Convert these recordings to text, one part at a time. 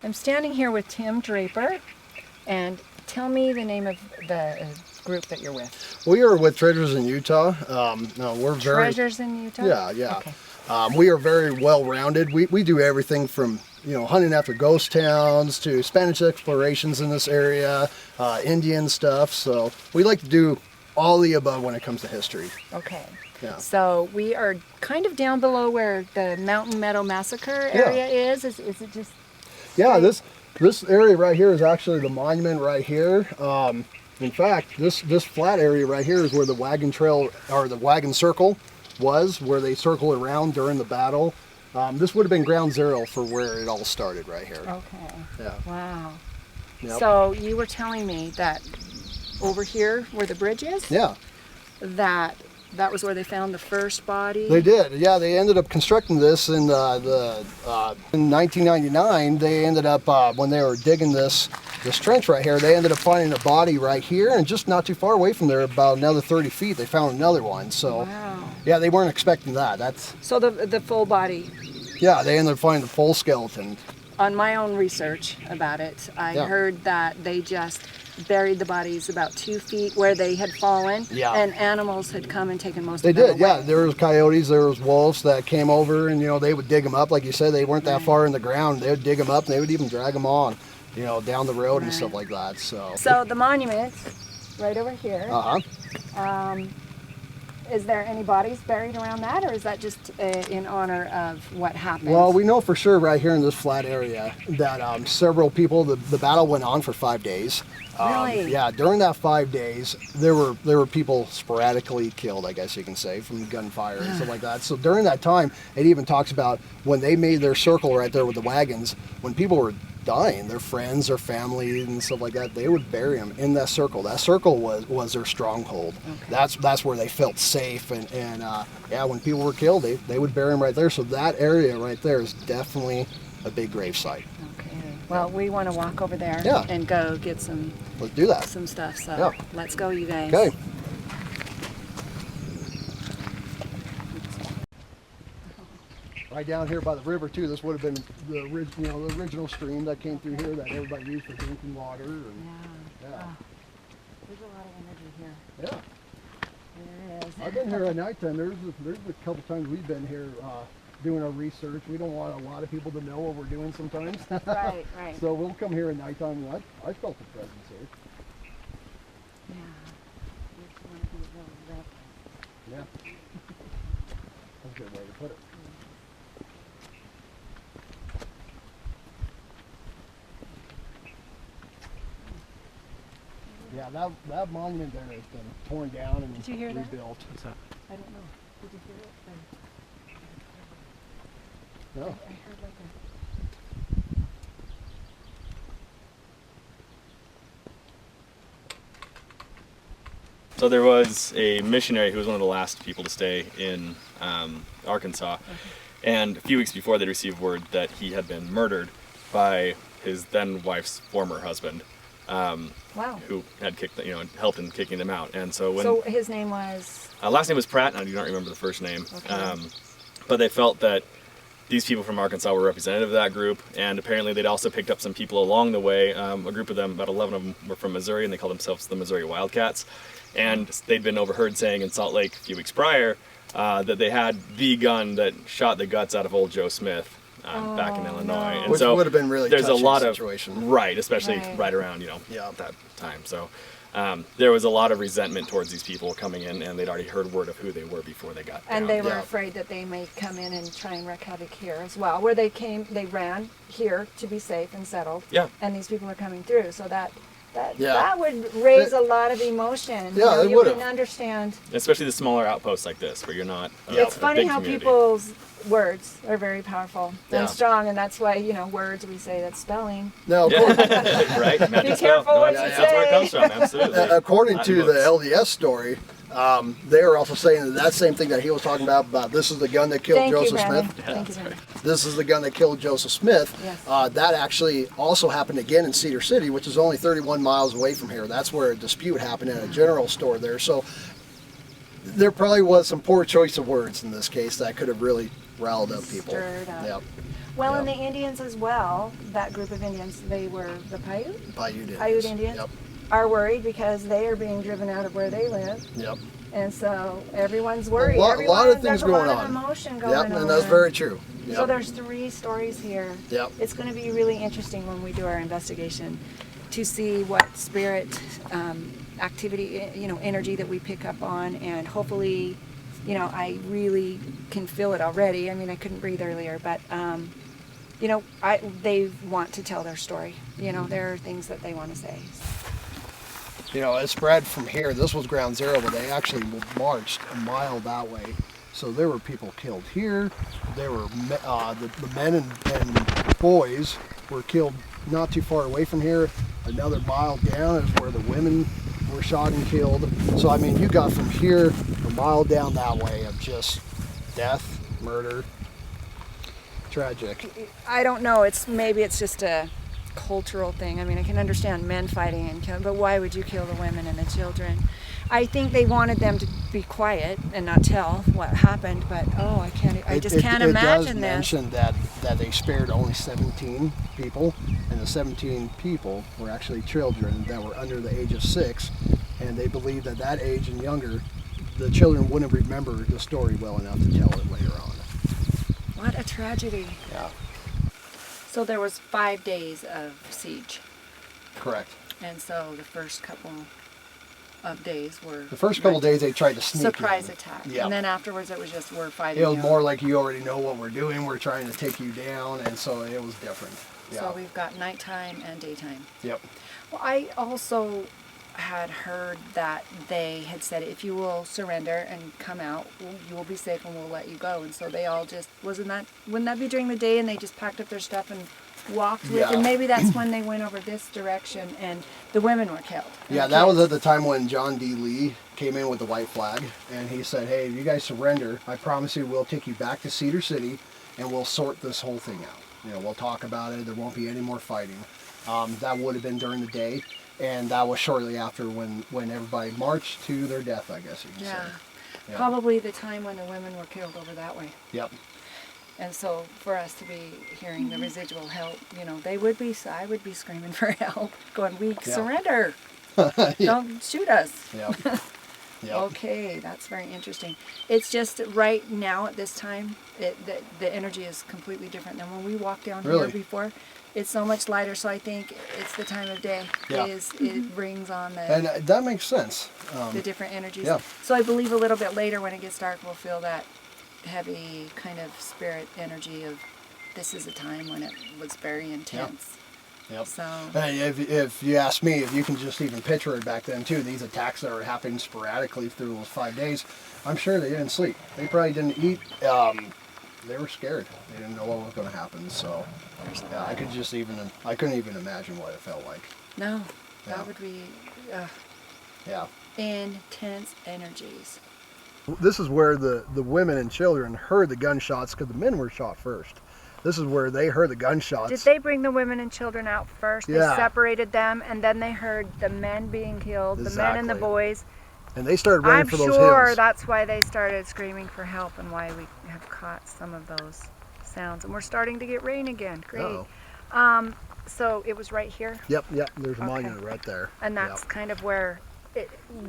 I'm standing here with Tim Draper, and tell me the name of the group that you're with. We are with Treasures in Utah. No, we're very Treasures in Utah? Yeah. Okay. We are very well-rounded. We do everything from hunting after ghost towns to Spanish explorations in this area, Indian stuff. So we like to do all the above when it comes to history. Okay. Yeah. So we are kind of down below where the Mountain Meadow Massacre area is. Is it just? Yeah, this area right here is actually the monument right here. In fact, this flat area right here is where the wagon trail or the wagon circle was, where they circled around during the battle. This would have been ground zero for where it all started right here. Okay. Yeah. Wow. Yep. So you were telling me that over here where the bridge is, Yeah. that was where they found the first body? They did. Yeah, they ended up constructing this in in 1999. They ended up when they were digging this trench right here, they ended up finding a body right here, and just not too far away from there, about another 30 feet, they found another one. So wow. Yeah, they weren't expecting that. That's So the full body. Yeah, they ended up finding the full skeleton. On my own research about it, I heard that they just buried the bodies about 2 feet where they had fallen, and animals had come and taken most of them away. Yeah. There was coyotes, there was wolves that came over, and they would dig them up. Like you said, they weren't that far in the ground. They would dig them up, and they would even drag them on, down the road and stuff like that. So the monument, right over here. Uh-huh. Is there any bodies buried around that, or is that just in honor of what happened? Well, we know for sure right here in this flat area that several people, the battle went on for 5 days. Really? Yeah, during that 5 days, there were people sporadically killed, I guess you can say, from gunfire and stuff like that. So during that time, it even talks about when they made their circle right there with the wagons, when people were dying, their friends, their family, and stuff like that, they would bury them in that circle. That circle was their stronghold. Okay. That's where they felt safe, and when people were killed, they would bury them right there. So that area right there is definitely a big grave site. Okay. Well, we want to walk over there and go get some. Let's do that. Some stuff. So let's go, you guys. Okay. Right down here by the river too. This would have been the original stream that came through here that everybody used for drinking water. And, There's a lot of energy here. Yeah. There is. I've been here at nighttime. There's a couple times we've been here doing our research. We don't want a lot of people to know what we're doing sometimes. Right. So we'll come here at nighttime, and I felt the presence here. Yeah. Just want to be really reverent. Yeah. That's a good way to put it. Yeah, that monument there has been torn down and Did you hear that? rebuilt. What's that? I don't know. Did you hear it? No. I heard like a... So there was a missionary who was one of the last people to stay in Arkansas, and a few weeks before they received word that he had been murdered by his then wife's former husband, who had helped in kicking them out. And so his name was? Last name was Pratt, and I do not remember the first name. Okay. But they felt that these people from Arkansas were representative of that group, and apparently they'd also picked up some people along the way. A group of them, about 11 of them, were from Missouri, and they called themselves the Missouri Wildcats. And they'd been overheard saying in Salt Lake a few weeks prior that they had the gun that shot the guts out of old Joe Smith back in Illinois. No. And Which so would have been really there's a touching lot situation. of right, especially right around that time. So there was a lot of resentment towards these people coming in, and they'd already heard word of who they were before they got And down. they were afraid that they may come in and try and wreak havoc here as well. Where they ran here to be safe and settled. Yeah. And these people are coming through, so that Yeah. would raise a lot of emotion. Yeah, it you would've. can understand. Especially the smaller outposts like this, where you're not. It's a funny big how community. people's words are very powerful Yeah. and strong, and that's why words we say that's spelling. Now, Yeah. Right? Be careful what you That's where it say. comes from. Absolutely. according to the Books. LDS story, they were also saying that same thing that he was talking about this is the gun that killed Thank you, Joseph Brandon. Smith. Thank you, Brandon. This is the gun that killed Joseph Smith. Yes. That actually also happened again in Cedar City, which is only 31 miles away from here. That's where a dispute happened at a general store there. So there probably was some poor choice of words in this case that could have really riled up people. Stirred up. Yep. Well, and Yep. the Indians as well, that group of Indians, they were the Paiute? Paiute Indians Yep. are worried because they are being driven out of where they live. Yep. And so everyone's worried. A lot of things there's going a lot on. of emotion Yep, going on. and that's very true. Yep. So there's 3 stories here. Yep. It's going to be really interesting when we do our investigation to see what spirit activity, energy that we pick up on, and hopefully, I really can feel it already. I mean, I couldn't breathe earlier, but they want to tell their story. There are things that they want to say. It spread from here. This was ground zero, but they actually marched a mile that way. So there were people killed here. There were the men and boys were killed not too far away from here. Another mile down is where the women were shot and killed. So I mean, you got from here a mile down that way of just death, murder, tragic. I don't know. Maybe it's just a cultural thing. I mean, I can understand men fighting and killing, but why would you kill the women and the children? I think they wanted them to be quiet and not tell what happened, but I just can't imagine it this. does mention that they spared only 17 people, and the 17 people were actually children that were under the age of 6, and they believe that age and younger, the children wouldn't remember the story well enough to tell it later on. What a tragedy. Yeah. So there was 5 days of siege, Correct. and so the first couple of days were The first couple days they tried to sneak surprise in. attack, Yeah. and then afterwards it was just we're fighting. It was you. more like you already know what we're doing. We're trying to take you down, and so it was different. Yeah. So we've got nighttime and daytime. Yep. Well, I also had heard that they had said if you will surrender and come out, you will be safe and we'll let you go. And so they all just wouldn't that be during the day, and they just packed up their stuff and walked with, Yeah. and maybe that's when they went over this direction and the women were killed. and Yeah, the that was kids. at the time when John D. Lee came in with the white flag, and he said, hey, if you guys surrender, I promise you we'll take you back to Cedar City, and we'll sort this whole thing out. We'll talk about it. There won't be any more fighting. That would have been during the day, and that was shortly after when everybody marched to their death, I guess you could Yeah. say. Yeah. Probably the time when the women were killed over that way. Yep. And so for us to be hearing the residual help, I would be screaming for help, going, we surrender. Don't shoot us. Yep. Yep. Okay, that's very interesting. It's just right now at this time, the energy is completely different than when we walked down here Really? before. It's so much lighter, so I think it's the time of day. Yeah. It brings on And that makes sense. the different energies. yeah. So I believe a little bit later when it gets dark, we'll feel that heavy kind of spirit energy of this is a time when it was very intense. Yep. So And if you ask me, if you can just even picture it back then too, these attacks that were happening sporadically through those 5 days, I'm sure they didn't sleep. They probably didn't eat. They were scared. They didn't know what was going to happen. So yeah, I couldn't even imagine what it felt like. no, Yeah. that would be Yeah. intense energies. This is where the women and children heard the gunshots because the men were shot first. This is where they heard the gunshots. Did they bring the women and children out first? Yeah. They separated them, and then they heard the men being killed, the men and the Exactly. boys. And they started running I'm for those sure hills. that's why they started screaming for help and why we have caught some of those sounds. And we're starting to get rain again. Great. Uh-oh. So it was right here, Yep. There's a Okay. monument right there. and that's Yep. kind of where.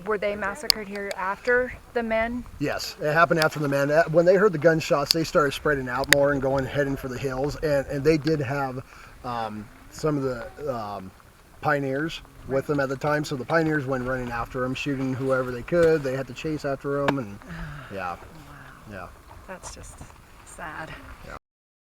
Were they massacred here after the men? Yes, it happened after the men. When they heard the gunshots, they started spreading out more and heading for the hills. And they did have some of the pioneers with them at the time. So the pioneers went running after them, shooting whoever they could. They had to chase after them, and yeah, Wow. yeah. That's just sad.